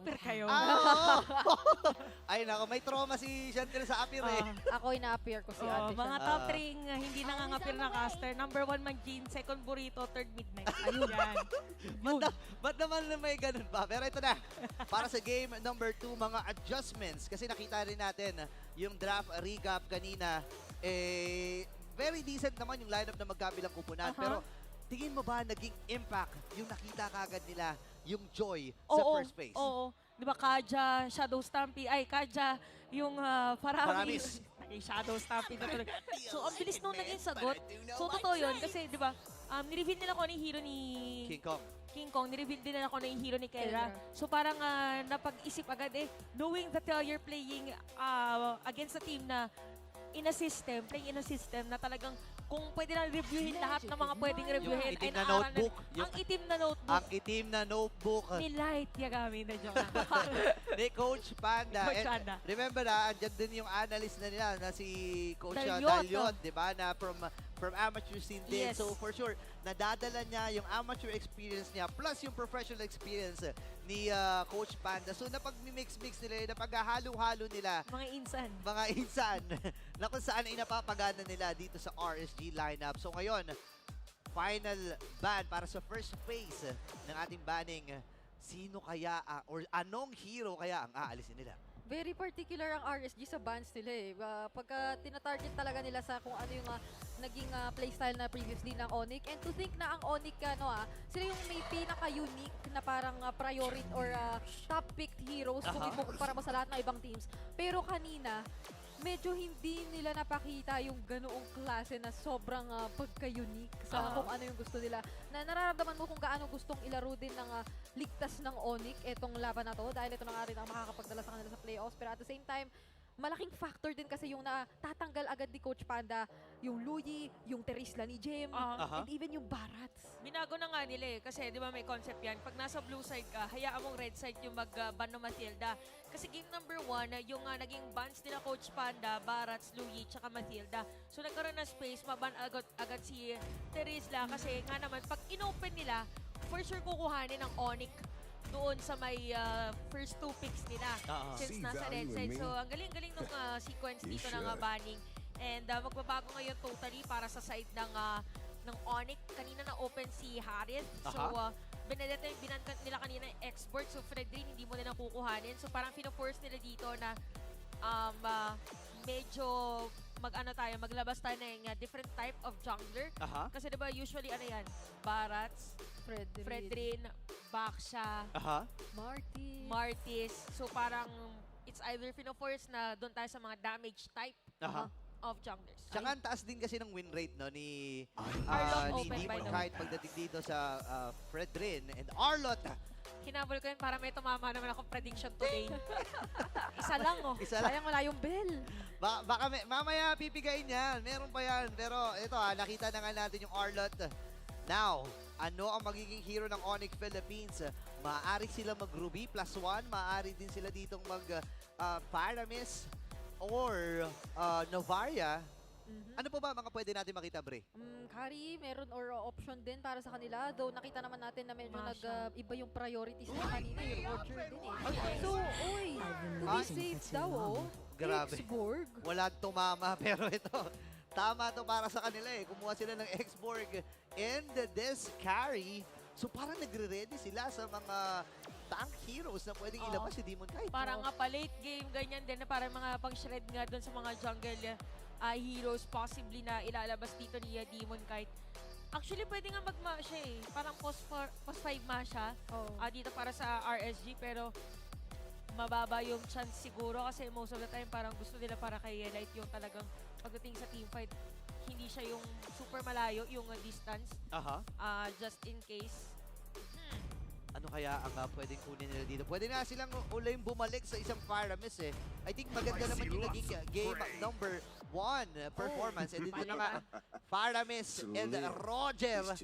appear kayo. Oo! Ay, nako, may trauma si Chantel sa appear eh. Ako ina-appear ko si Ate Mga Shan. top 3 hindi nangangapir na caster. Number 1, Mag-Jean. Second, Burrito. Third, Midnight. Ayun. Yan. Ba't naman may ganun pa? Pero ito na, para sa game number 2, mga adjustments. Kasi nakita rin natin yung draft recap kanina. Very decent naman yung lineup na magkabilang kupunan. Pero tingin mo ba naging impact yung nakita kagad nila, yung Joy sa first phase? Oo. Di ba, Kaja, Shadow Stampede, Kaja, yung Paramis. Naging Shadow Stampede na talaga. So, ang bilis nung naging sagot. So, totoo yun. Kasi, di ba, nireveal nila kung ano yung hero ni King Kong. Nireveal din nila kung ano yung hero ni Kelra. Kelra. So, parang napag-isip agad knowing that you're playing against a team na playing in a system na talagang kung pwede na reviewin lahat ng mga pwedeng reviewin. Yung itim na naaral notebook. Ang itim na notebook. Ang itim na notebook. Ni Light Yagami na joke. Ni Coach Panda. Coach And Panda. remember na, andyan din yung analyst na nila na si Coach Dalyot. Dalyot, di ba? Na from amateur scene din. Yes. So for sure, nadadala niya yung amateur experience niya plus yung professional experience ni Coach Panda. So napag-mix-mix nila, napaghahalo-halo nila Mga insan. mga insan na kung saan ay napapagana nila dito sa RSG lineup. So ngayon, final ban para sa first phase ng ating banning. Sino kaya or anong hero kaya ang aalisin nila? Very particular ang RSG sa bans nila eh. Pagka tinatarget talaga nila sa kung ano yung naging playstyle na previously ng Onyx. And to think na ang Onyx, sila yung may pinaka-unique na parang priority or top-picked heroes kung ikukumpara mo sa lahat ng ibang teams. Pero kanina, medyo hindi nila napakita yung ganoong klase na sobrang pagka-unique sa kung ano yung gusto nila. Na nararamdaman mo kung gaano gustong ilaro din ng ligtas ng Onyx etong laban na to dahil ito na nga rin ang makakapagdala sa kanila sa playoffs. Pero at the same time, malaking factor din kasi yung natatanggal agad ni Coach Panda, yung Luyi, yung Terisla ni Jem, and even yung Barats. Binago na nga nila kasi di ba may concept yan. Pag nasa blue side ka, hayaan mong red side yung mag-ban ng Mathilda. Kasi game number 1, yung naging bans nila Coach Panda, Barats, Luyi, tsaka Mathilda. So nagkaroon ng space, maban agad si Terisla kasi nga naman, pag inopen nila, for sure kukuhanin ng Onyx doon sa may first 2 picks nila since See nasa red value in side. me? So, ang galing-galing ng sequence You dito ng should. banning. And magbabago ngayon totally para sa side ng Onyx. Kanina na open si Harith. So, Benedetta yung binankan nila kanina yung export. So, Fredrin hindi mo nila kukuhanin. So, parang fino-force nila dito na medyo maglabas tayo ng different type of jungler. Kasi diba usually Barats, Fredrin, Baksha, Martis. So parang it's either fino-force na doon tayo sa mga damage type of junglers. Tsaka ang taas din kasi ng win rate no, ni Arlot ni open by Demon the way. Kite pagdating dito sa Fredrin and Arlot. Hinabol ko yun para may tumama naman akong prediction today. Isa lang Isa lang. Sayang wala yung bell. Baka mamaya pipigain yan. Meron pa yan. Pero ito nakita na nga natin yung Arlot. Now, ano ang magiging hero ng Onyx Philippines? Maaari sila mag-Ruby +1. Maaari din sila ditong mag-Pyramis or Novaria. Ano po ba mga pwede natin makita, Bre? Carry, meron or option din para sa kanila. Though nakita naman natin na medyo Masha. nag-iba yung priorities na kanina. Yung Roger din eh. So, to be safe daw, Grabe. Xborg. Wala tumama, pero ito, tama to para sa kanila eh. Kumuha sila ng Xborg and this carry. So parang nagre-ready sila sa mga tank heroes na pwedeng ilabas si Demon Kite. Parang nga pa late game, ganyan din na parang mga pang-shred nga doon sa mga jungle heroes possibly na ilalabas dito ni Demon Kite. Actually, pwede nga mag-masha eh. Parang post 5 masha dito para sa RSG pero mababa yung chance siguro kasi most of the time parang gusto nila para kay Light yung talagang pagdating sa teamfight hindi siya yung super malayo yung distance. Just in case. Ano kaya ang pwedeng kunin nila dito? Pwede na silang uling bumalik sa isang Pyramis eh. I think maganda naman yung naging game number 1 performance. And dito na nga, Pyramis and Roger.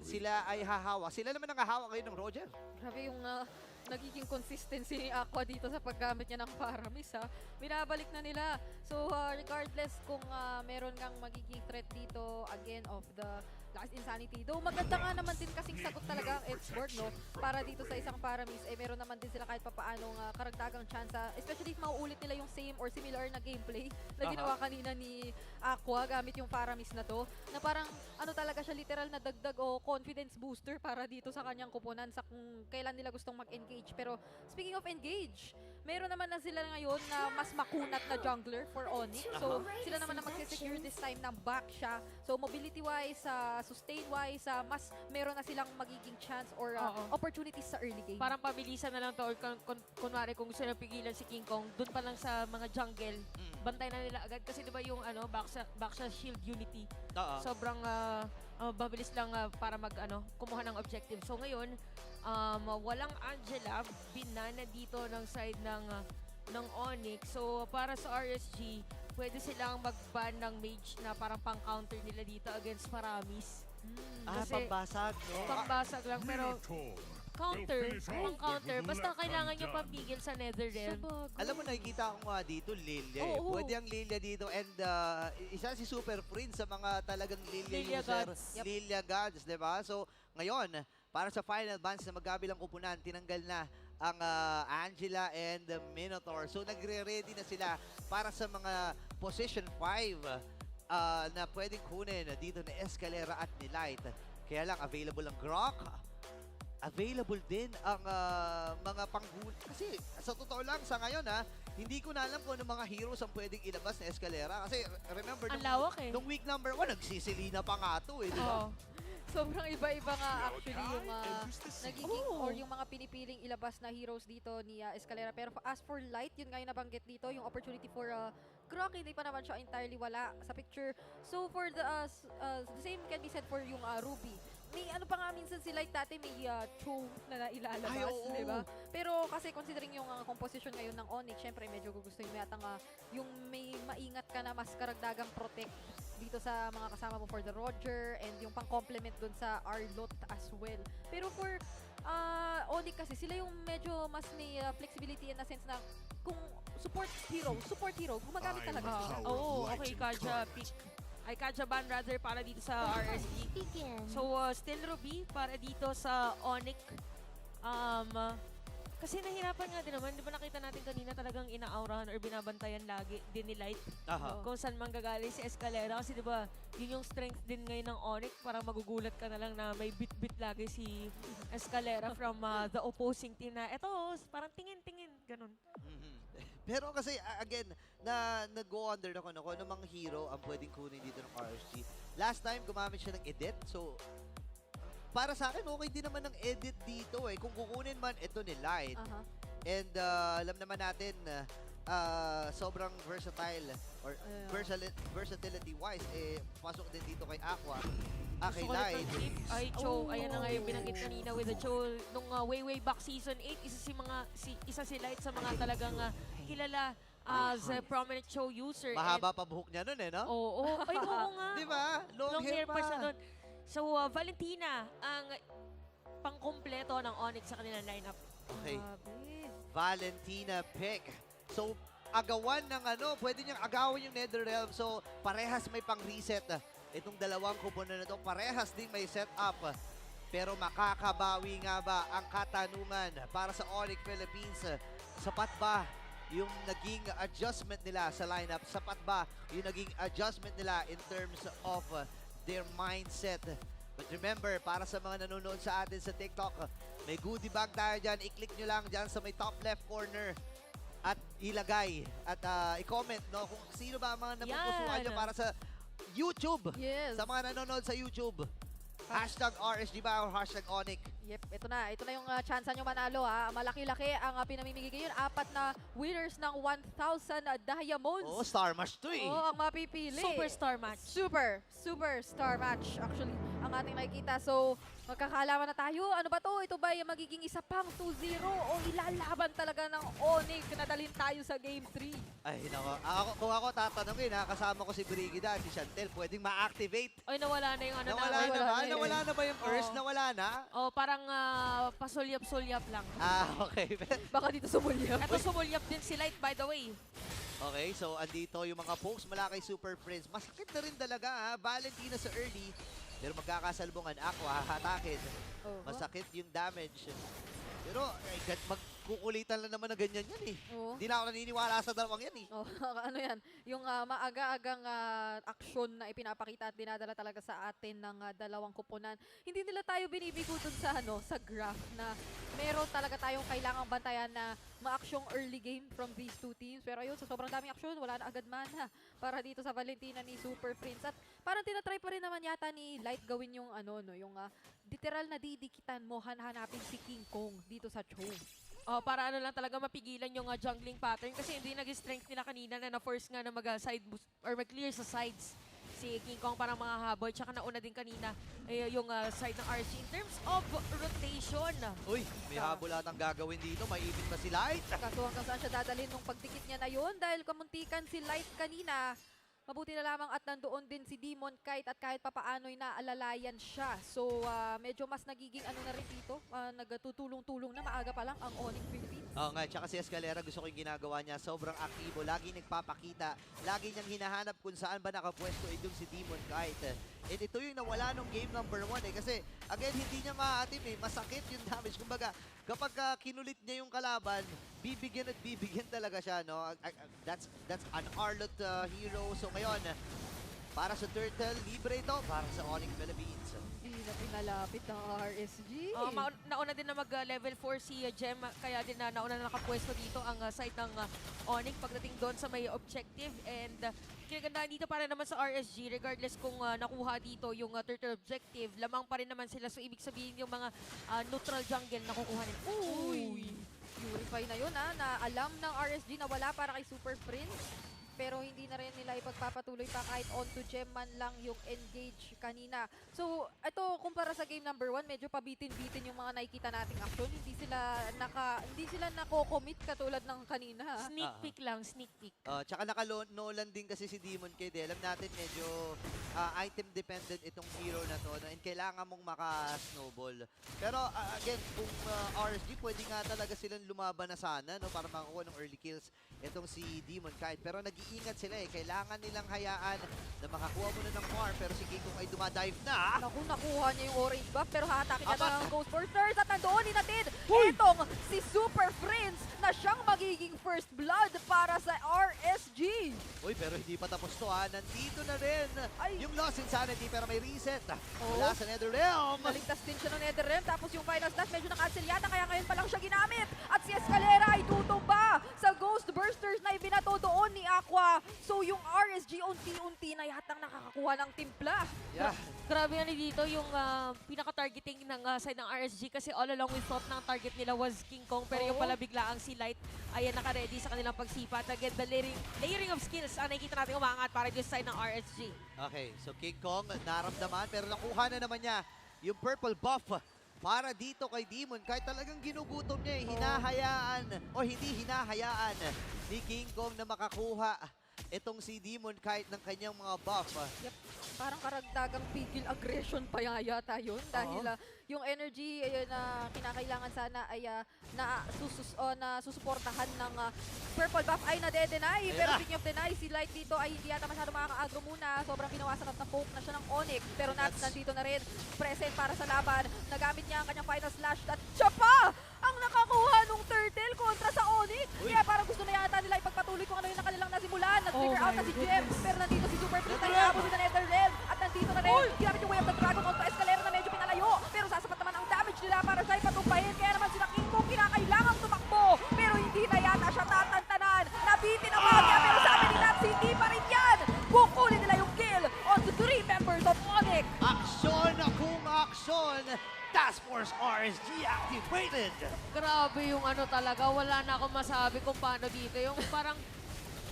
Sila ay hahawak. Sila naman ang hahawak ngayon ng Roger. Grabe yung nagiging consistency ni Aqua dito sa paggamit niya ng Paramis. Binabalik na nila. So regardless kung meron kang magiging threat dito again of the Last Insanity. Though maganda nga naman din kasing sagot talaga ang Edgeborg, no? Para dito sa isang Paramis, meron naman din sila kahit papaanong karagdagang chance. Especially if mauulit nila yung same or similar na gameplay na ginawa kanina ni Aqua gamit yung Paramis na to. Na parang ano talaga siya, literal na dagdag o confidence booster para dito sa kanyang kupunan sa kung kailan nila gustong mag-engage. Pero speaking of engage, meron naman na sila ngayon na mas makunat na jungler for Onyx. So sila naman na magsisecure this time ng back siya. So mobility-wise, sustain-wise, mas meron na silang magiging chance or opportunities sa early game. Parang pabilisan na lang to or kunwari kung gusto na pigilan si King Kong, dun pa lang sa mga jungle, bantay na nila agad. Kasi diba yung back sa shield unity, sobrang mabilis lang para kumuha ng objective. So ngayon, walang Angela, binana dito ng side ng Onyx. So para sa RSG, pwede silang mag-ban ng mage na parang pang-counter nila dito against Paramis. Kasi Pambasag, no? Pambasag lang, pero pang-counter, basta kailangan nyo pampigil sa Netherrealm. Alam mo, nakikita ko nga dito, Lilia. Oo. Pwede ang Lilia dito. And isa si Super Prince sa mga talagang Lilia Lilia user. gods. Yep. Lilia gods, di ba? So, ngayon, para sa final bounce na magkabilang kupunan, tinanggal na ang Angela and Minotaur. So, nagre-ready na sila para sa mga position 5 na pwedeng kunin dito na Escalera at ni Light. Kaya lang, available ang Grok. Available din ang mga panghuli. Kasi sa totoo lang, sa ngayon hindi ko na alam kung ano mga heroes ang pwedeng ilabas na Escalera. Kasi remember, Ang lawak eh. nung week number 1, nagsisilina pa nga ito eh, di ba? Oo. Sobrang iba-iba nga actually yung nagiging Oh. or yung mga pinipiling ilabas na heroes dito ni Escalera. Pero as for Light, yun nga yung nabanggit dito, yung opportunity for Grok, hindi pa naman siya entirely wala sa picture. So for the same can be said for yung Ruby. May ano pa nga minsan si Light dati may Cho na nailalabas, Ay, oo. di ba? Pero kasi considering yung composition ngayon ng Onyx, syempre medyo gugustuhin mo yata yung may maingat ka na mas karagdagang protect dito sa mga kasama mo for the Roger and yung pang-complement dun sa Arlot as well. Pero for Onyx kasi sila yung medyo mas may flexibility in the sense na kung support hero, gumagamit talaga siya. Oo, okay, Kaja ban rather para dito sa RSG. So, still Ruby para dito sa Onyx. Kasi nahirapan nga din naman, di ba nakita natin kanina talagang inaaurahan or binabantayan lagi din ni Light kung saan manggagaling si Escalera. Kasi di ba, yun yung strength din ngayon ng Onyx. Parang magugulat ka na lang na may bit-bit lagi si Escalera from the opposing team na, eto, parang tingin-tingin, ganun. Pero kasi, again, nag-go under ako na kung ano mga hero ang pwedeng kunin dito ng RSG. Last time, gumamit siya ng edit. So, para sa akin, okay din naman ng edit dito eh. Kung kukunin man, ito ni Light. And alam naman natin, sobrang versatile or versatility-wise, pasok din dito kay Aqua. Kay Light. Ay, Cho. Ayan na nga yung binanggit kanina with the Cho. Nung way back season 8, isa si Light sa mga talagang kilala as a prominent Cho user. Mahaba pa buhok niya nun eh, no? Oo. Ay, oo nga. Di ba? Long hair pa siya pa. nun. So, Valentina, ang pangkumpleto ng Onyx sa kanilang lineup. Okay. Grabe. Valentina pick. So, agawan ng pwede niyang agawin yung Netherrealm. So, parehas may pang-reset. Itong dalawang kupunan na ito, parehas din may setup. Pero makakabawi nga ba ang katanungan para sa Onyx Philippines? Sapat ba yung naging adjustment nila sa lineup? Sapat ba yung naging adjustment nila in terms of their mindset? But remember, para sa mga nanonood sa atin sa TikTok, may goodie bag tayo dyan. I-click nyo lang dyan sa may top left corner at ilagay at i-comment kung sino ba ang mga napupusuan nyo para sa YouTube. Yes. Sa mga nanonood sa YouTube. Hashtag RSG ba or hashtag Onyx? Yep, ito na. Ito na yung chance nyo manalo Malaki-laki ang pinamimigay ngayon. 4 na winners ng 1,000 diamonds. Oh, Star Match 2 eh. Ang mapipili. Superstar match. Superstar match actually ang ating nakikita. So, magkakaalaman na tayo. Ano ba to? Ito ba yung magiging isa pang 2-0 o ilalaban talaga ng Onyx na dalhin tayo sa Game 3? Ay, nako. Kung ako tatanungin, kasama ko si Brigida at si Chantel, pwedeng ma-activate. Ay, nawala na yung Nawala na ba? Nawala na ba yung Earth? Oo. Nawala na? Oh, parang pasulyap-sulyap lang. Okay. Baka dito sumulyap. Ito sumulyap din si Light, by the way. Okay, so andito yung mga pokes mula kay Super Prince. Masakit na rin talaga Valentina sa early. Pero magkakasalubungan, Aqua, hahatakin. Oo. Masakit yung damage. Pero magkukulitan lang naman na ganyan yan eh. Oo. Hindi na ako naniniwala sa dalawang yan eh. Oh, ano yan, yung maaga-agang aksyon na ipinapakita at dinadala talaga sa atin ng dalawang kupunan. Hindi nila tayo binibigo dun sa sa graph na meron talaga tayong kailangang bantayan na maaksyong early game from these two teams. Pero ayun, sa sobrang daming aksyon, wala na agad mana para dito sa Valentina ni Super Prince. At parang tinatry pa rin naman yata ni Light gawin yung yung literal na didikitan mo, hanapin si King Kong dito sa Cho. Oh, para ano lang talaga mapigilan yung jungling pattern kasi hindi nag-strength nila kanina na na-force nga na mag-side boost or mag-clear sa sides si King Kong para mga habol. Tsaka nauna din kanina yung side ng RC in terms of rotation. Uy, may habol atang gagawin dito. Maipit pa si Light. Kaso hanggang saan siya dadalhin nung pagdikit niya na yun dahil kamuntikan si Light kanina. Mabuti na lamang at nandoon din si Demon Kite at kahit papaano'y naalalayan siya. So, medyo mas nagiging na rin dito. Nagtutulong-tulong na maaga pa lang ang Onyx Philippines. Oo nga, tsaka si Escalera gusto ko yung ginagawa niya. Sobrang aktibo, lagi nagpapakita. Lagi niyang hinahanap kung saan ba nakapwesto itong si Demon Kite. And ito yung nawala nung game number 1 eh. Kasi, again, hindi niya maatim eh. Masakit yung damage. Kumbaga, kapag kinulit niya yung kalaban, bibigyan at bibigyan talaga siya, no? That's an Arlot hero. So ngayon, para sa Turtle, libre ito para sa Onyx Philippines. Hindi na pinalapit ng RSG. Nauna din na mag-level 4 si Gem, kaya din na nauna na nakapwesto dito ang side ng Onyx pagdating doon sa may objective. And kinagandaan dito para naman sa RSG, regardless kung nakuha dito yung Turtle objective, lamang pa rin naman sila. So ibig sabihin yung mga neutral jungle na kukuha nila. Uy! Purify na yun na alam ng RSG na wala para kay Super Prince. Pero hindi na rin nila ipagpapatuloy pa kahit onto gem man lang yung engage kanina. So, ito kumpara sa game number 1, medyo pabitin-bitin yung mga nakikita nating action. Hindi sila nako-commit katulad ng kanina. Sneak peek lang, sneak peek. Tsaka naka-Nolan din kasi si Demon Kite. Alam natin medyo item dependent itong hero na to, no? And kailangan mong maka-snowball. Pero again, kung RSG, pwede nga talaga silang lumaban na sana, no? Para makakuha ng early kills itong si Demon Kite. Pero nag-iingat sila eh. Kailangan nilang hayaan na makakuha muna ng farm. Pero si King Kong ay dumadive na. Naku, nakuha niya yung orange buff pero hatakin na Aba! ng Ghost Forcers at nandoon ni natin Uy! itong si Super Prince na siyang magiging first blood para sa RSG. Uy, pero hindi pa tapos to ha. Nandito na rin Ay! yung Lost Insanity pero may reset. Oh. Wala sa Netherrealm. Naligtas din siya ng Netherrealm tapos yung final stat medyo nakancel yata kaya ngayon pa lang siya ginamit. At si Escalera ay tutumba sa Ghost Bursters na ibinato doon ni Aqua. So yung RSG unti-unti na yatang nakakakuha ng timpla. Yeah. Grabe yan dito yung pinaka-targeting ng side ng RSG kasi all along we thought na ang target nila was King Kong pero yung Oo. pala bigla ang si Light ay naka-ready sa kanilang pagsipa. At again, the layering of skills nakikita natin umangat para yung side ng RSG. Okay, so King Kong naramdaman pero nakuha na naman niya yung purple buff para dito kay Demon. Kahit talagang ginugutom niya, hinahayaan o hindi hinahayaan ni King Kong na makakuha itong si Demon kahit ng kanyang mga buff. Yep. Parang karagdagang pigil aggression pa yata yun dahil yung energy na kinakailangan sana ay na susuportahan ng purple buff ay nade-deny. Pero speaking of deny, si Light dito ay hindi yata masyado makaka-aggro muna. Sobrang kinawasan at na-poke na siya ng Onyx. Pero nandito na rin, present para sa laban. Nagamit niya ang kanyang final slash at siya pa ang nakakuha ng turtle kontra sa Onyx. Kaya parang gusto na yata nila ipagpatuloy kung ano yung nakanilang nasimulan. Nag-figure out na si Gem. Pero nandito si Super Prince na inaabot din na Netherrealm. At nandito na rin, ginamit yung way of the dragon onto Escalera na medyo pinalayo. Pero sasapat naman ang damage nila para siya ipatumpahin. Kaya naman sila King Kong kinakailangang tumakbo. Pero hindi na yata siya tatantanan. Nabitin ang Magya pero sabi ni Nats, hindi pa rin yan. Kukunin nila yung kill onto 3 members of Onyx. Aksyon kung aksyon! Task Force RSG activated! Grabe yung talaga, wala na akong masabi kung paano dito. Yung parang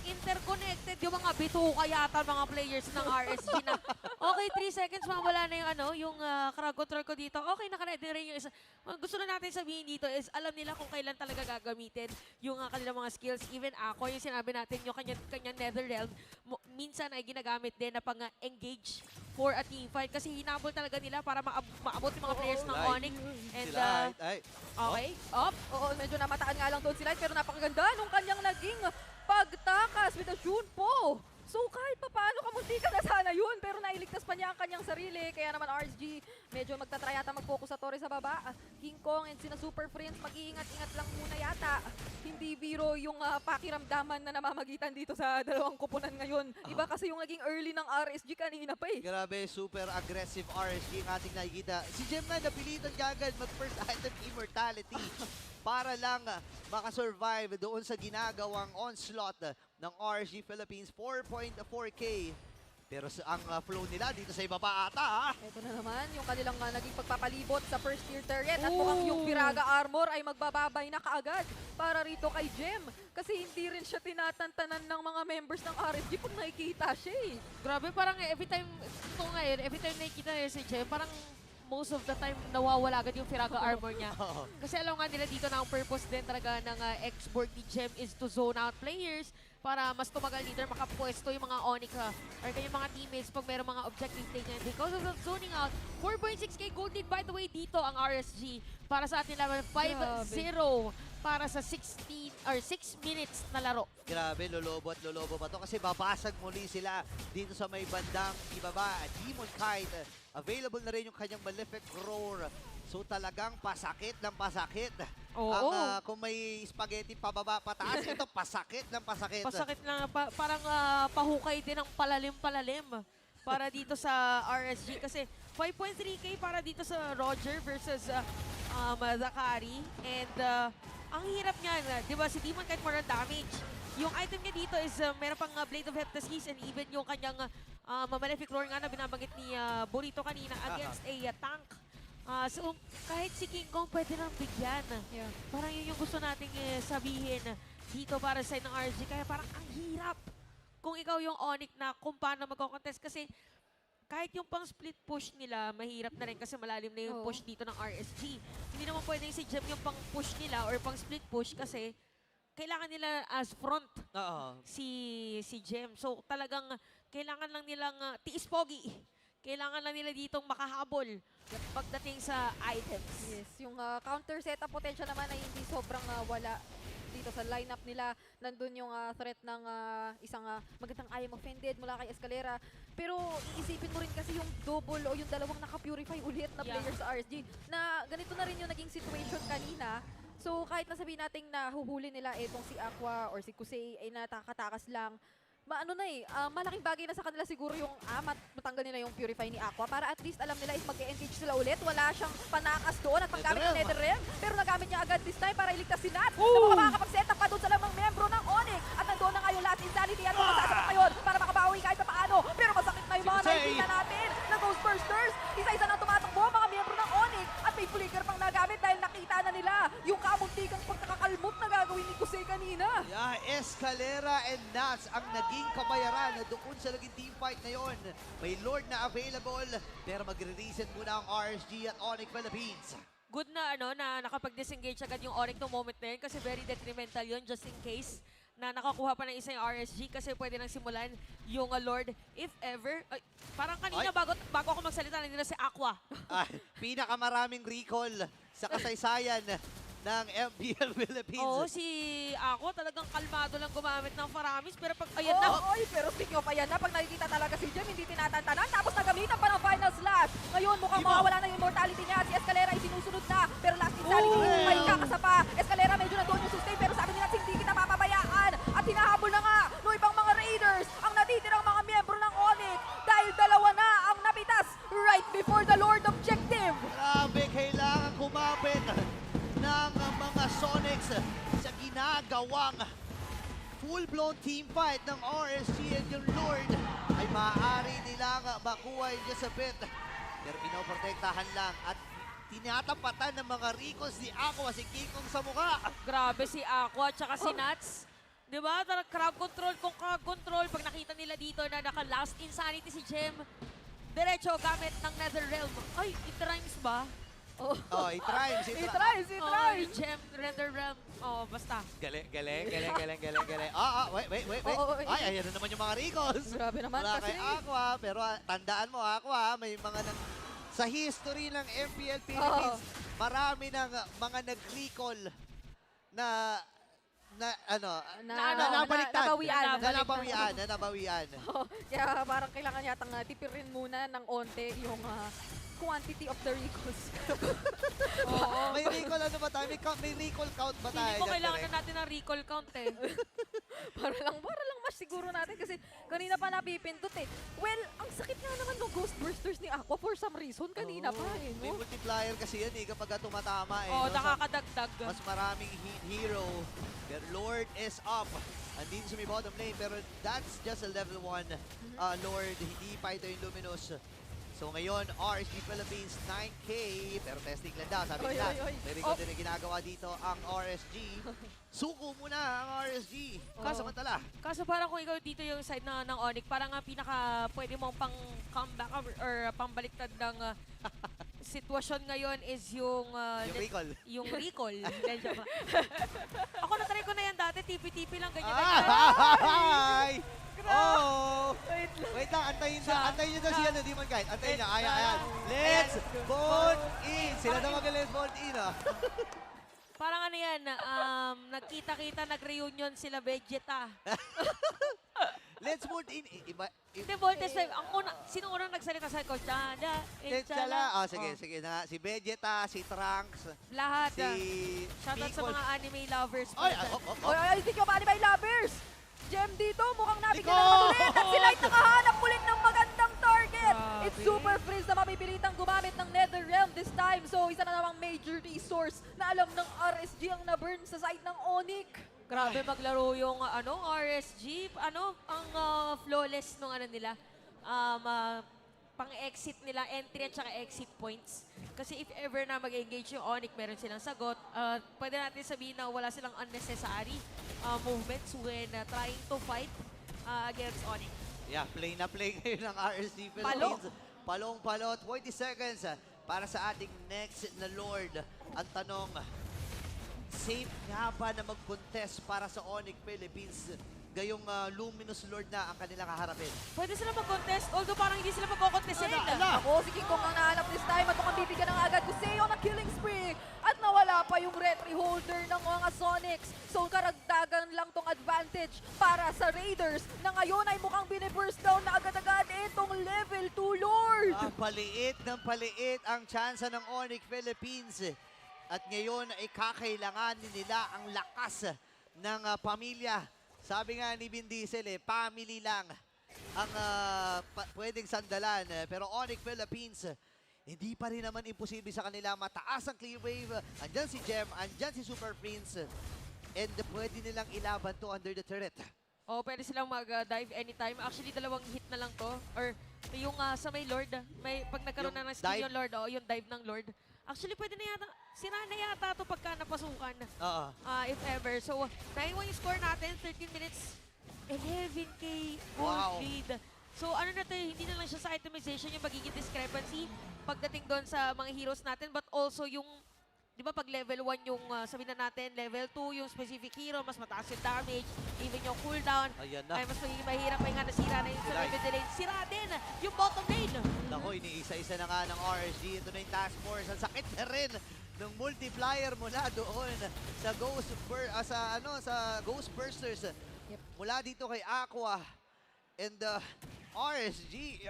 interconnected yung mga bituka yata mga players ng RSG na okay, 3 seconds mawala na yung Kragotor ko dito. Okay, naka-ready rin yung isa. Gusto na natin sabihin dito is alam nila kung kailan talaga gagamitin yung kanilang mga skills. Even ako, yung sinabi natin, yung kanyang Netherrealm, minsan ay ginagamit din na pang-engage for a team fight kasi hinabol talaga nila para maabot yung mga players ng Light. Onyx. And, Sila, ay, okay, Oo, medyo namataan nga lang doon si Light pero napakaganda nung kanyang naging pagtakas with a Junpo. So kahit pa paano kamunti ka na sana yun, pero nailigtas pa niya ang kanyang sarili. Kaya naman RSG, medyo magtatry yata mag-focus sa Torre sa baba. King Kong and sina Super Friends, mag-iingat-ingat lang muna yata. Hindi biro yung pakiramdaman na namamagitan dito sa dalawang kupunan ngayon. Iba kasi yung naging early ng RSG kanina pa eh. Grabe, super aggressive RSG ang ating nakikita. Si Jem nga napilitan kagad mag-first item immortality para lang makasurvive doon sa ginagawang onslaught ng RSG Philippines. 4.4k. Pero ang flow nila dito sa ibaba ata ha. Ito na naman, yung kanilang naging pagpapalibot sa first tier turret at Ooh. mukhang yung Viraga armor ay magbababay na kaagad para rito kay Jem. Kasi hindi rin siya tinatantanan ng mga members ng RSG pag nakikita siya eh. Grabe, parang every time, ito ngayon, every time nakikita niya si Jem, parang most of the time nawawala agad yung Firaga armor niya. Oo. Kasi alam nga nila dito na ang purpose din talaga ng export ni Jem is to zone out players para mas tumagal leader, makapwesto yung mga Onyx or kanyang mga teammates pag mayroong mga objective taken. Because of the zoning out, 4.6k gold lead by the way dito ang RSG para sa atin level 5-0 para sa 16 or 6 minutes na laro. Grabe, lolobo at lolobo pa to kasi babasag muli sila dito sa may bandang ibaba. Demon Kite, available na rin yung kanyang Malefic Roar. So talagang pasakit ng pasakit. Oo. Ang, kung may spaghetti pababa pataas, ito pasakit ng pasakit. Pasakit lang, parang pahukay din ng palalim-palalim para dito sa RSG kasi 5.3k para dito sa Roger versus Zakari. And ang hirap niyan, di ba si Demon kahit more damage. Yung item niya dito is meron pang Blade of Heptasis and even yung kanyang Malefic Roar nga na binabanggit ni Burrito kanina against a tank. So, kahit si King Kong pwede nang bigyan. Yeah. Parang yun yung gusto nating sabihin dito para sa ng RSG. Kaya parang ang hirap kung ikaw yung Onyx na kung paano magkocontest. Kasi kahit yung pang split push nila, mahirap na rin kasi malalim na yung Oo. push dito ng RSG. Hindi naman pwedeng si Jem yung pang push nila or pang split push kasi kailangan nila as front Oo. si Jem. So talagang kailangan lang nilang tiis pogi. Kailangan lang nila ditong makahabol pagdating sa items. Yes, yung counter setup potential naman ay hindi sobrang wala dito sa lineup nila. Nandun yung threat ng isang magandang I am offended mula kay Escalera. Pero iisipin mo rin kasi yung double o yung dalawang naka-purify ulit na Yeah. players sa RSG na ganito na rin yung naging situation kanina. So kahit nasabihin natin na huhuli nila itong si Aqua or si Kusei ay nakakatakas lang, maano na malaking bagay na sa kanila siguro yung matanggal nila yung Purify ni Aqua para at least alam nila is mag-engage sila ulit. Wala siyang panakas doon at paggamit ng Netherrealm. Netherrealm. Pero nagamit niya agad this time para iligtas si Nat. Na mukhang makakapag-set up pa doon sa lamang membro ng Onyx. At nandoon na nga yung last insanity at masasapak ngayon para makabawi kahit pa paano. Pero masakit na yung mga Si Kusei. nakikita natin ng Ghostbusters. Isa-isa nang tumatakbo mga membro ng Onyx at may flicker pang nagamit dahil nakita na nila yung kamuntikang pagkakakalmot na gagawin ni Kusei kanina. Yeah, Escalera and Nats ang naging kabayaran doon sa naging teamfight na yon. May Lord na available pero magre-reset muna ang RSG at Onyx Philippines. Good na na nakapag-disengage agad yung Onyx no moment na yun kasi very detrimental yun just in case na nakakuha pa ng isa yung RSG kasi pwede nang simulan yung Lord if ever. Ay, parang kanina Ay. bago ako magsalita nandito si Aqua. Pinakamaraming recall sa kasaysayan ng MPL Philippines. Oo, si Aqua talagang kalmado lang gumamit ng Faramis pero pag ayan na. Oy, pero speaking of ayan na, pag nakikita talaga si Jem, hindi tinatantanan, tapos nagamitan pa ng final slash. Ngayon, mukhang Iba. mawawala na yung immortality niya. Si Escalera ay sinusunod na, pero last insanity, Oh! may kakasapa. Escalera medyo nandoon yung sustain, pero sabi nila, hindi kita mapabayaan. At hinahabol na nga ng ibang mga Raiders, ang natitirang mga miyembro ng Onyx, dahil dalawa na ang napitas right before the Lord Objective. Grabe, kailangan kumapit ng mga Sonics sa ginagawang full-blown teamfight ng RSG and yung Lord ay maaari nilang makuha yung Jezebel. Pero pinoprotektahan lang at tinatapatan ng mga Ricos ni Aqua si King Kong sa mukha. Grabe si Aqua at saka si Nats. Di ba? Crowd control kung crowd control. Pag nakita nila dito na naka-last insanity si Jem, diretso gamit ng Netherrealm. Ay, it rhymes ba? Oh, i-try. I-try. Jem, Netherrealm. Oh, basta. Galing. Wait. Oo, Ay, ayan na naman yung mga Ricos. Grabe naman Wala kasi. kay Aqua, pero tandaan mo Aqua, may mga sa history ng MPL Philippines, marami ng mga nag-recall na nabaliktad. nabawian. Nabawian. Kaya parang kailangan yatang tipirin muna ng onte yung quantity of the recalls. Oo. May recall ano ba tayo? May recall count ba tayo? Hindi ko dyan, kailangan Direk? na natin ng recall count eh. para lang mas siguro natin kasi kanina pa napipindot eh. Well, ang sakit nga naman ng Ghost Bursters ni Aqua for some reason kanina Oo. pa eh, May no? multiplier kasi yan eh kapag tumatama eh. Oo, no? nakakadagdag. Mas maraming hero. Pero Lord is up. Andin sa may bottom lane pero that's just a level 1 Lord. Hindi pa ito yung Luminous. So ngayon, RSG Philippines 9K. Pero testing lang daw, sabi Oy, nila. oy, oy. May record din na ginagawa dito ang RSG. Suko muna ang RSG. Kasamantala. Kaso parang kung ikaw dito yung side ng Onyx, parang nga pinaka pwede mong pang comeback or pambaliktad ng sitwasyon ngayon is yung Yung recall. Yung recall. Dahil joke lang. Ako na-try ko na yan dati, tipi-tipi lang ganyan. Ay! Oh! Wait lang. Wait lang, antayin nyo daw si Demon Guide. Antayin nyo, ayan. Ayan. Let's vote in! Sila daw mag-let's vote in, ah. Parang ano yan, nagkita-kita, nag-reunion sila Vegeta. Let's vote in. Iba, Hindi, Voltes, sino unang nagsalita sa ko? Chada, Chala. Oh, sige na. Si Vegeta, si Trunks, Lahat. si Shoutout sa Piccolo. mga anime lovers. Ay, Oy, hindi ko ba lovers? Gem dito, mukhang nabigyan Iko! ng ulit at si Light nakahanap ulit ng magandang target. Grabe. It's Super Freeze na mapipilitang gumamit ng Nether Realm this time. So, isa na namang major resource na alam ng RSG ang na-burn sa side ng Onyx. Grabe maglaro yung RSG, ang flawless nung nila. Pang-exit nila, entry at saka exit points. Kasi if ever na mag-engage yung Onyx, meron silang sagot. Pwede natin sabihin na wala silang unnecessary movements when trying to fight against Onyx. Yeah, play na play ngayon ng RSG Palo. Philippines. Palong-palo. 20 seconds para sa ating next na Lord. Ang tanong, safe nga ba na mag-contest para sa Onyx Philippines? Gayong Luminous Lord na ang kanilang haharapin. Pwede sila mag-contest, although parang hindi sila mag-contestin. Ako, si King Kong ang nahanap this time at mukhang bibigyan ng agad Kuseo ng killing spree. At nawala pa yung retry holder ng mga Sonics. So karagdagan lang tong advantage para sa Raiders na ngayon ay mukhang biniburst down na agad-agad itong level 2 Lord. Paliit ng paliit ang tsansa ng Onyx Philippines. At ngayon ay kakailanganin nila ang lakas ng pamilya. Sabi nga ni Vin Diesel, family lang ang pwedeng sandalan. Pero Onyx Philippines, hindi pa rin naman imposible sa kanila. Mataas ang clear wave. Andyan si Gem, andyan si Super Prince. And pwede nilang ilaban to under the turret. O, pwede silang mag-dive anytime. Actually, 2 hit na lang to. Or yung sa may Lord, pag nagkaroon Yung na ng skill dive? yung Lord, yung dive ng Lord. Actually, pwede na yata, sira na yata to pagka napasukan. Oo. If ever. So, 9-1 yung score natin, 13 minutes, 11K gold Wow. lead. So, ano na to, hindi na lang siya sa itemization yung magiging discrepancy pagdating doon sa mga heroes natin, but also yung, di ba pag level 1 yung sabihin na natin, level 2 yung specific hero, mas mataas yung damage, even yung cooldown, Ayan na. ay mas magiging mahirap pa yung nasira na yung sa Right. level lane. Sira din yung bottom lane. Nako, iniisa-isa na nga ng RSG. Ito na yung task force. Ang sakit na rin ng multiplier mula doon sa Ghost Bursters. Yep. Mula dito kay Aqua and RSG.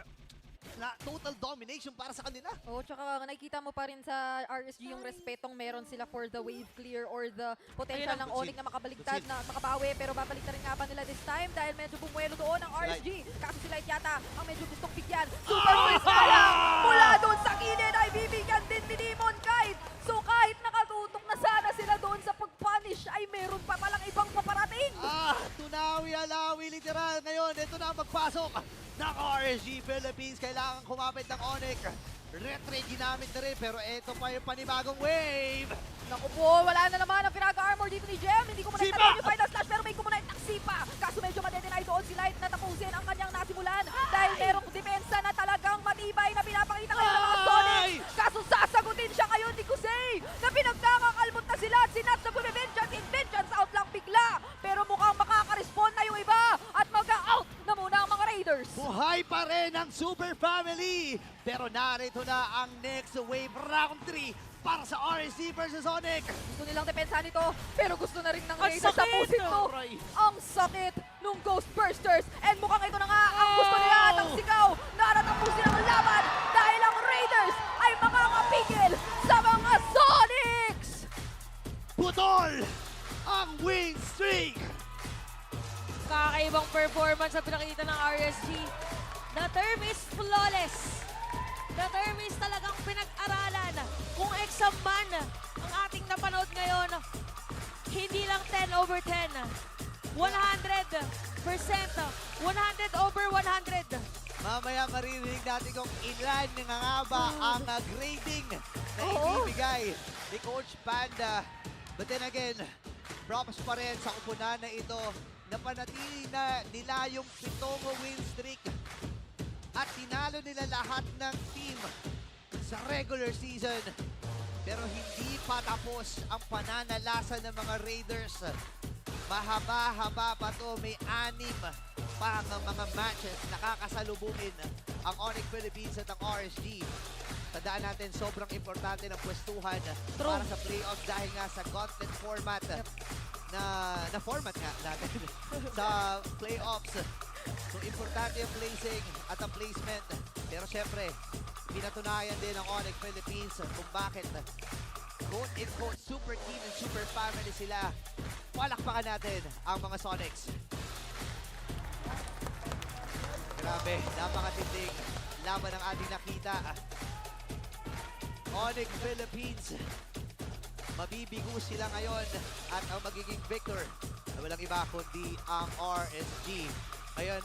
Total domination para sa kanila. Oh, tsaka nakikita mo pa rin sa RSG yung respetong meron sila for the wave clear or the potential Ayun ng ang- Onyx na makabaligtad, Good na makabawi, pero babalik na rin nga pa nila this time dahil medyo bumuelo doon ang RSG. Kaso si Light yata ang medyo gustong bigyan. Super Freeze na lang! Mula doon sa kilid ay bibigyan din ni Demon Kite. So kahit nakatutok na sana sila doon sa pag-punish ay meron pa palang ibang paparating. Tunawi-alawi literal. Ngayon, ito na ang magpasok ng RSG Philippines. Kailangan kumapit ng Onyx. Retry ginamit na rin, pero ito pa yung panibagong wave. Naku po, wala na naman ang pinaga-armor dito ni Gem. Hindi ko muna Sipa! itagin yung final slash pero may kumunay ng Sipa. Kaso medyo madedenay doon si Light na tapusin ang kanyang nasimulan dahil merong depensa na talagang matibay na pinapakita ngayon ng mga Sonic. Kaso sasagutin siya ngayon ni Kusei na pinagkakakalmot na sila at si Nats na bumivengeance in vengeance out lang bigla. Pero mukhang makaka-respond na yung iba at mag-out na muna ang mga Raiders. Buhay pa rin ang Super Family. Pero narito na ang next wave round 3 para sa RSG versus Onyx. Gusto nilang depensa nito pero gusto na rin ng Ang Raiders sa sakit! tapos ito, ang sakit nung Ghostbusters. And mukhang ito na nga ang gusto nila at ang sigaw. Naratapos silang laban dahil ang Raiders ay makakapigil sa mga Sonics! Putol ang win streak! Kakaibang performance sa pinakita ng RSG. The term is flawless. The term is talagang pinag-aralan. Kung exam man ang ating napanood ngayon, hindi lang 10 over 10. 100%. 100 over 100. Mamaya maririnig natin kung ilan nga ba ang grading na Oo. ibibigay ni Coach Panda. But then again, props pa rin sa kupunan na ito na panatili na nila yung 7 win streak at tinalo nila lahat ng team sa regular season. Pero hindi pa tapos ang pananalasa ng mga Raiders. Mahaba-haba pa to, may 6 pa ng mga matches nakakasalubungin ang Onyx Philippines at ang RSG. Tandaan natin, sobrang importante ng pwestuhan para sa playoffs dahil nga sa gauntlet format na format nga natin sa playoffs. So, importante yung placing at ang placement. Pero syempre, pinatunayan din ng Onyx Philippines kung bakit quote-unquote super team and super family sila. Palakpakan natin ang mga Sonics. Grabe, napakatinding laban ang ating nakita. Onyx Philippines, mabibigo sila ngayon at ang magiging victor na walang iba kundi ang RSG. Ngayon,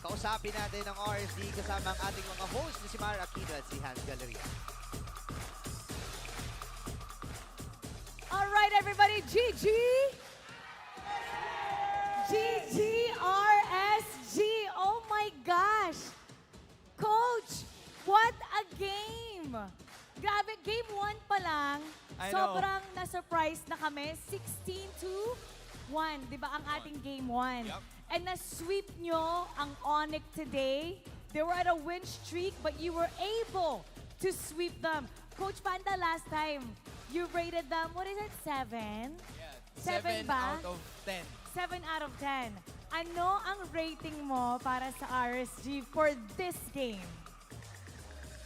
kausapin natin ang RSG kasama ang ating mga host na si Mara Aquino at si Hans Galleria. Alright, everybody, GG! GG RSG! Oh my gosh! Coach, what a game! Grabe, game 1 pa lang, I know. sobrang na-surprise na kami. 16-1, di ba ang ating game 1? Yup. And na-sweep nyo ang Onyx today. They were at a win streak, but you were able to sweep them. Coach Panda, last time, you rated them, what is it, 7? Yeah, Seven 7 ba? out of 10. 7 out of 10. Ano ang rating mo para sa RSG for this game?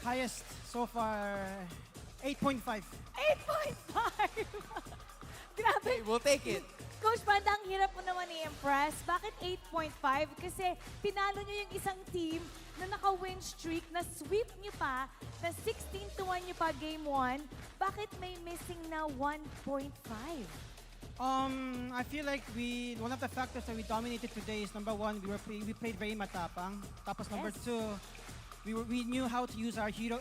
Highest so far, 8.5. 8.5! Grabe. Hey, we'll take it. Coach Panda, ang hirap mo naman i-impress. Bakit 8.5? Kasi tinalo nyo yung isang team na naka-win streak, na sweep nyo pa, na 16-1 nyo pa game 1. Bakit may missing na 1.5? I feel like one of the factors that we dominated today is number 1, we played very matapang. Tapos number Yes. 2, we knew how to use our hero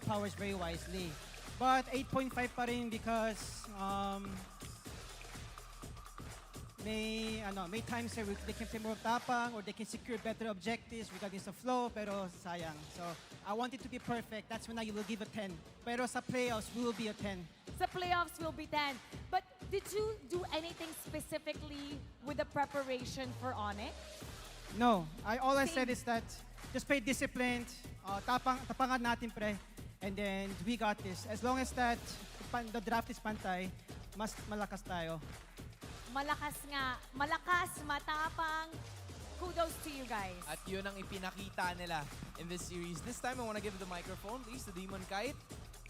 powers very wisely. But 8.5 pa rin because may times where they can play more tapang or they can secure better objectives regarding sa flow, pero sayang. So I want it to be perfect. That's when I will give a 10. Pero sa playoffs, we will be a 10. Sa playoffs will be 10. But did you do anything specifically with the preparation for Onyx? No, all I Same. said is that just play disciplined, tapangan natin pre, and then we got this. As long as that the draft is pantay, mas malakas tayo. Malakas nga. Malakas, matapang. Kudos to you guys. At yun ang ipinakita nila in this series. This time, I want to give the microphone, please, to Demon Kite.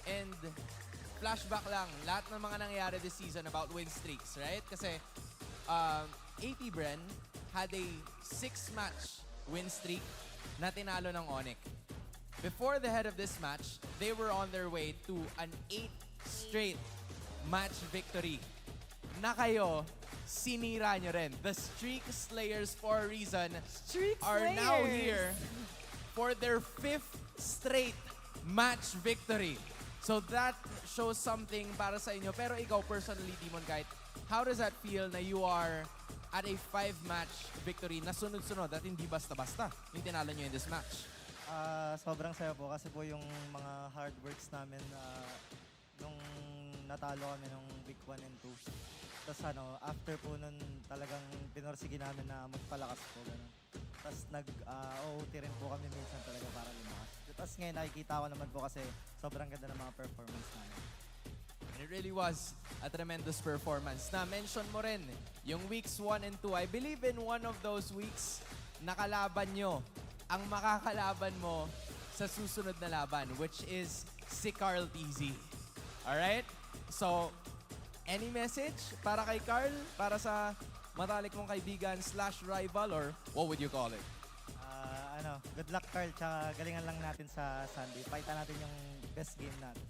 And flashback lang, lahat ng mga nangyayari this season about win streaks, right? Kasi AP Bren had a 6-match win streak na tinalo ng Onyx. Before the head of this match, they were on their way to an 8 straight match victory. Na kayo, sinira nyo rin. The Streak Slayers, for a reason, Streak are now Slayers. here for their 5th straight match victory. So that shows something para sa inyo. Pero ikaw personally, Demon Kite, how does that feel na you are at a 5-match victory na sunod-sunod at hindi basta-basta yung tinalo nyo in this match? Sobrang saya po kasi po yung mga hard works namin nung natalo kami nung week 1 and 2. Tapos after po nun talagang pinorsige namin na magpalakas po. Ganun. Tapos nag-OOT rin po kami minsan talaga para lumakas. Tapos ngayon nakikita ko naman po kasi sobrang ganda ng mga performance namin. And it really was a tremendous performance. Na-mention mo rin yung weeks 1 and 2. I believe in one of those weeks, nakalaban nyo ang makakalaban mo sa susunod na laban, which is si Carl TZ. Alright? So, any message para kay Carl? Para sa matalik mong kaibigan / rival, or what would you call it? Good luck, Carl. Tsaka galingan lang natin sa Sunday. Fightan natin yung best game natin.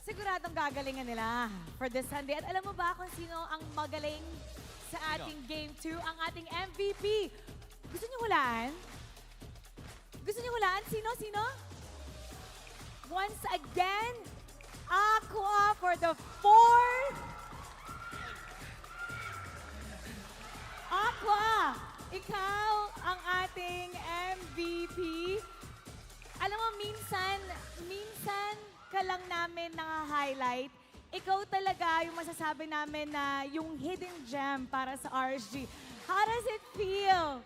Siguradong gagalingan nila for this Sunday. At alam mo ba kung sino ang magaling sa ating Game 2? Ang ating MVP. Gusto niyo hulaan? Gusto niyo hulaan? Sino? Once again, Aqua for the 4th. Aqua, ikaw ang ating MVP. Alam mo, minsan ka lang namin naka-highlight. Ikaw talaga yung masasabi namin na yung hidden gem para sa RSG. How does it feel?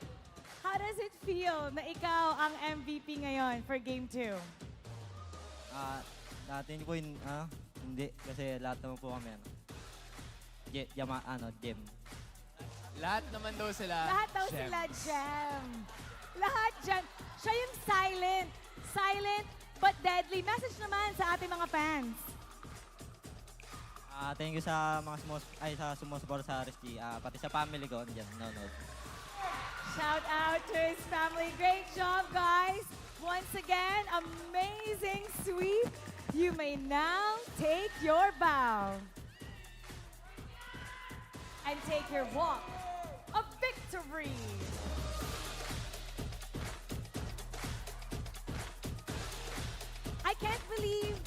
How does it feel na ikaw ang MVP ngayon for Game 2? Natin po hindi. Kasi lahat naman po kami, gem. Lahat naman daw sila Lahat daw gems. sila gem. Lahat gem. Siya yung silent. Silent but deadly. Message naman sa ating mga fans. Thank you sa mga sumusuporta sa RSG. Pati sa family ko, andyan, nanonood. Shout out to his family. Great job, guys. Once again, amazing sweep. You may now take your bow and take your walk of victory. I can't believe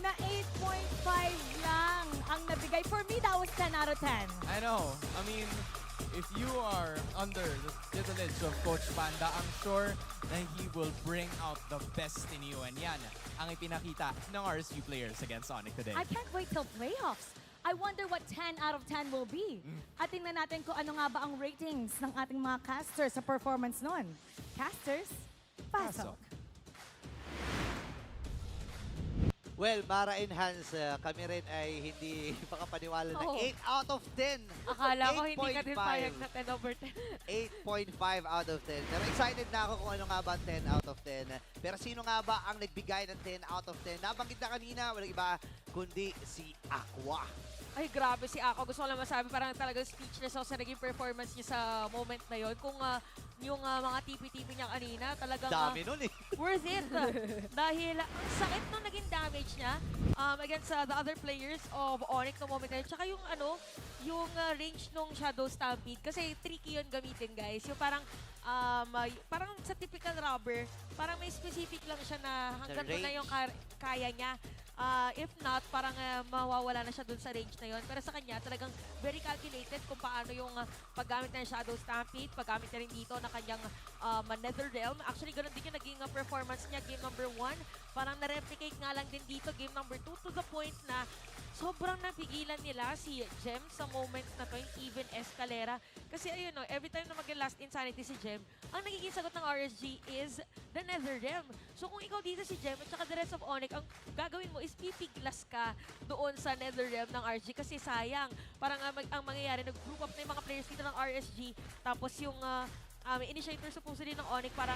na 8.5 lang ang nabigay. For me, that was 10 out of 10. I know. I mean, if you are under the tutelage of Coach Panda, I'm sure that he will bring out the best in you. And yan ang ipinakita ng RSG players against Sonic today. I can't wait till playoffs. I wonder what 10 out of 10 will be. At tingnan natin kung ano nga ba ang ratings ng ating mga casters sa performance nun. Casters, pasok. Well, Mara and Hans, kami rin ay hindi makapaniwala na Oo. 8 out of 10. Akala ko hindi ka din 8.5. payag na 10 over 10. 8.5 out of 10. Pero excited na ako kung ano nga ba ang 10 out of 10. Pero sino nga ba ang nagbigay ng 10 out of 10? Nabanggit na kanina, walang iba kundi si Aqua. Ay, grabe si Ako. Gusto ko lang masabi, parang talagang speechless ako sa naging performance niya sa moment na yon. Kung yung mga tipi-tipi niya kanina, talagang Dami nun eh. worth it. Dahil ang sakit nung naging damage niya against the other players of Onyx no moment na yun. Tsaka yung yung range nung Shadow Stampede. Kasi tricky yun gamitin, guys. Yung parang parang sa typical rubber, parang may specific lang siya na hanggang doon na yung kaya niya. If not, parang mawawala na siya dun sa range na yon. Pero sa kanya, talagang very calculated kung paano yung paggamit ng Shadow Stampede, paggamit na rin dito ng kanyang Nether Realm. Actually, ganun din yung naging performance niya game number 1. Parang na-replicate nga lang din dito game number 2 to the point na sobrang napigilan nila si Gem sa moment na to, yung even Escalera. Kasi ayun no, every time na mag-last Insanity si Gem, ang nagiging sagot ng RSG is the Nether Realm. So kung ikaw dito si Gem at saka the rest of Onyx, ang gagawin mo is pipiglas ka doon sa Nether Realm ng RSG kasi sayang. Parang ang mangyayari, nag-group up na yung mga players dito ng RSG, tapos yung initiator supposedly ng Onyx parang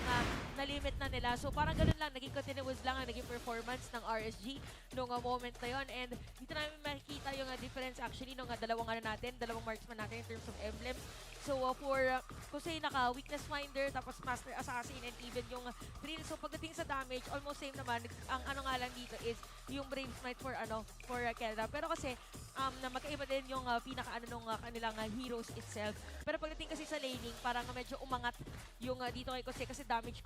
na-limit na nila. So parang ganun lang, naging continuous lang ang naging performance ng RSG nung moment na yon. And dito namin makikita yung difference actually nung dalawang marksman natin in terms of emblems. So for Kusei naka-weakness finder, tapos master assassin, and even yung drill. So pagdating sa damage, almost same naman. Ang nga lang dito is yung Brave Smite for Kelra. Pero kasi na magkaiba din yung pinaka nung kanilang heroes itself. Pero pagdating kasi sa laning, parang medyo umangat yung dito kay Kusei kasi damage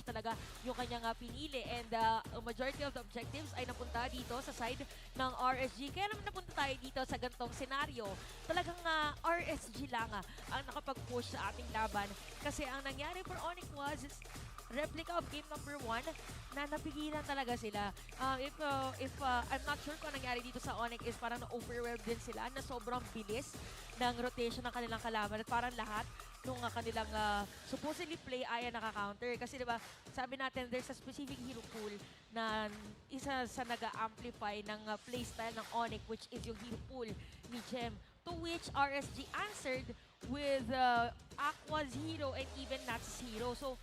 talaga yung kanyang pinili. And majority of the objectives ay napunta dito sa side ng RSG. Kaya naman napunta tayo dito sa gantong senaryo. Talagang RSG lang ang nakapag-push sa ating laban. Kasi ang nangyari for Onyx was replica of game number 1 na napigilan talaga sila. If I'm not sure kung nangyari dito sa Onyx is parang na-overwhelmed din sila na sobrang bilis ng rotation ng kanilang kalaban at parang lahat nung kanilang supposedly play ay naka-counter. Kasi diba, sabi natin there's a specific hero pool na isa sa nag-amplify ng playstyle ng Onyx, which is yung hero pool ni Gem. To which RSG answered with Aqua's hero and even Nats' hero. So,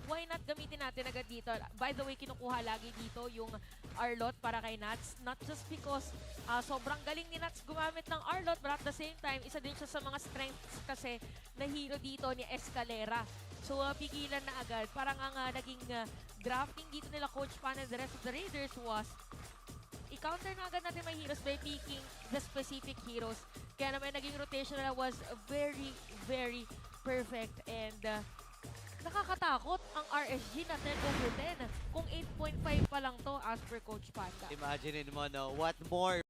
why not gamitin natin agad dito? By the way, kinukuha lagi dito yung Arlot para kay Nats. Not just because sobrang galing ni Nats gumamit ng Arlot, but at the same time, isa din siya sa mga strengths kasi na hero dito ni Escalera. So, pigilan na agad. Parang ang naging drafting dito nila Coach Pan and the rest of the Raiders was i-counter na agad natin may heroes by picking the specific heroes. Kaya naman naging rotation nila was very, very perfect. And nakakatakot ang RSG na 10 over 10 kung 8.5 pa lang to as per Coach Panda. Imagine mo, no? What more